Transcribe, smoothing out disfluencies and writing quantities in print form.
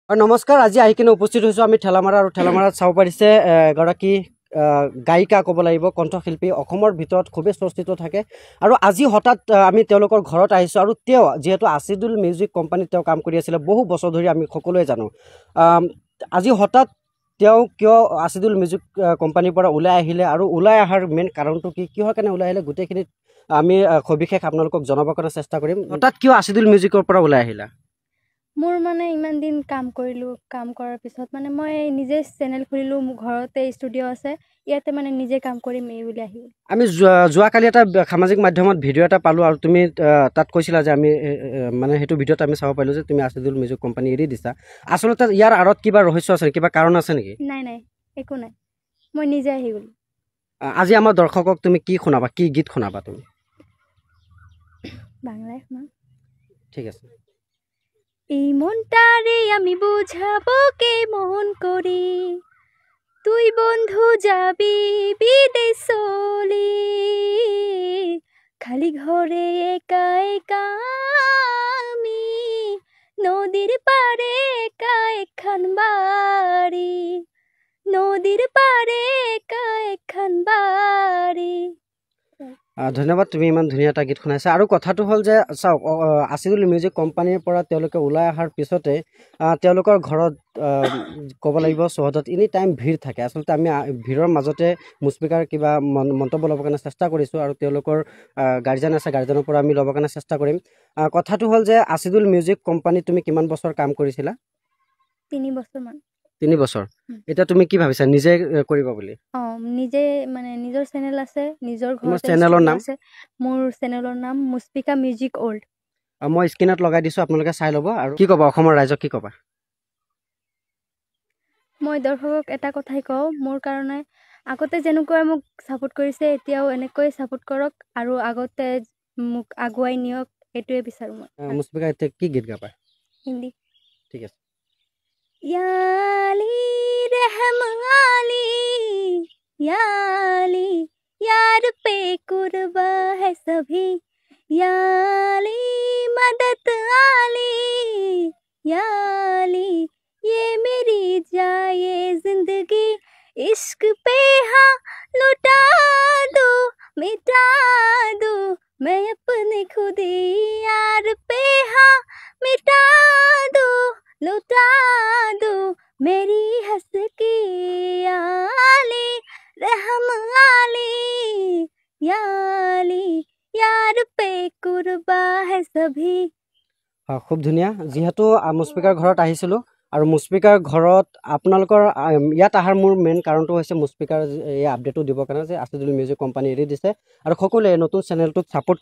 নমস্কাৰ আজি আহি কিনে উপস্থিত হৈছো আমি ঠেলামাৰা আৰু ঠেলামাৰাত চাব পাৰিছে এগৰাকী গায়িকা ক'ব লাগিব কণ্ঠশিল্পী অসমৰ ভিতৰত খুবেই চৰ্চিত থাকে আৰু আজি হঠাৎ আমি তেওঁলোকৰ ঘৰত আহিছো আৰু তেওঁ যেহেতু আছিদুল মিউজিক কোম্পানীত তেওঁ কাম কৰি আছিল বহু বছৰ ধৰি আমি সকলোৱে জানো আজি হঠাৎ তেওঁ কিয় আছিদুল মিউজিক কোম্পানীৰ পৰা ওলাই আহিলে আৰু ওলাই অহাৰ মেইন কাৰণটো কি কিহৰ কাৰণে ওলাই আহিলে গোটেইখিনি আমি সবিশেষ আপোনালোকক জনাবৰ কাৰণে চেষ্টা কৰিম হঠাৎ কিয় আছিদুল মিউজিকৰ পৰা ওলাই আহিলা মোৰ মানে ইমান দিন কাম কৰিলো কাম কৰাৰ পিছত মানে মই নিজে চেনেল খুলিলো মোৰ ঘৰতে ষ্টুডিঅ' আছে ইয়াতে মানে নিজে কাম কৰিম এই বুলি আহিলো আমি যোৱাকালি এটা সামাজিক মাধ্যমত ভিডিঅ' এটা পালো আৰু তুমি তাত কৈছিলা যে আমি মানে সেইটো ভিডিঅ'ত আমি চাব পাৰিলো যে তুমি আছিদুল মিউজিক কোম্পানী এৰি দিছা আচলতে ইয়াৰ আঁৰত কিবা ৰহস্য আছে কিবা কাৰণ আছে নেকি নাই নাই একো নাই মই নিজে আহি গলো আজি আমাৰ দৰ্শকক তুমি কি শুনাবা কি গীত শুনাবা তুমি বাংলায় শুনা ঠিক আছে এই মনটারে আমি বুঝাবো কেমন করে তুই বন্ধু যাবি বিদেশলে খালি ঘরে একা একা আমি নদীর পারে একা এখান বাড়ি নদীর পারে একা এখান বাড়ি ধন্যবাদ তুমি ইমান ধুনীয়া এটা গীত শুনাইছা আৰু কথাটো হ'ল যে চাওক আছিদুল মিউজিক কোম্পানীৰ পৰা তেওঁলোকে ওলাই অহাৰ পিছতে তেওঁলোকৰ ঘৰত ক'ব লাগিব চৌহদত এনি টাইম ভিৰ থাকে আচলতে আমি ভিৰৰ মাজতে মুস্পিকাৰ কিবা মন্তব্য ল'বৰ কাৰণে চেষ্টা কৰিছোঁ আৰু তেওঁলোকৰ গাৰ্জেন আছে গাৰ্জেনৰ পৰা আমি ল'বৰ কাৰণে চেষ্টা কৰিম কথাটো হ'ল যে আছিদুল মিউজিক কোম্পানীত তুমি কিমান বছৰ কাম কৰিছিলা 3 বছৰমান 3 বছৰ এতিয়া তুমি কি ভাবিছা নিজে কৰিবা বুলি নিজে মানে নিজৰ চেনেল আছে নিজৰ ঘৰৰ চেনেলৰ নাম আছে মোৰ চেনেলৰ নাম মুস্পিকা মিউজিক ওল্ড মই স্ক্ৰীনত লগাই দিছো আপোনালোকে চাই ল'ব আৰু কি ক'বা অসমৰ ৰাইজক কি ক'বা মই দৰ্শকক এটা কথাই কওঁ মোৰ কাৰণে আগতে যেনেকৈ মোক সাপোৰ্ট কৰিছে এতিয়াও এনেকৈ সাপোৰ্ট কৰক আৰু আগতে মোক আগুৱাই নিয়ক এটোৱে বিচাৰো মই মুস্পিকা এতিয়া কি গীত গাবা হিন্দী ঠিক আছে याली रहम आली याली यार पे कुर्बा है सभी याली मदद आली याली ये मेरी जाए जिंदगी इश्क पे हाँ लुटा दो मिटा दो मैं अपने खुद यार पे हाँ मिटा दो लुटा दो मेरी हंस की आली रहम आली याली यार पे कुर्बा है सभी খুব ধুনীয়া যেহেতু মুস্পিকাৰ ঘৰত আহিছিলোঁ আৰু মুস্পিকাৰ ঘৰত আপোনালোকৰ ইয়াত অহাৰ মোৰ মেইন কাৰণটো হৈছে মুস্পিকাৰ এই আপডেটটো দিবৰ কাৰণে যে আছিদুল মিউজিক কোম্পানী এৰি দিছে আৰু সকলোৱে নতুন চেনেলটোক ছাপোৰ্ট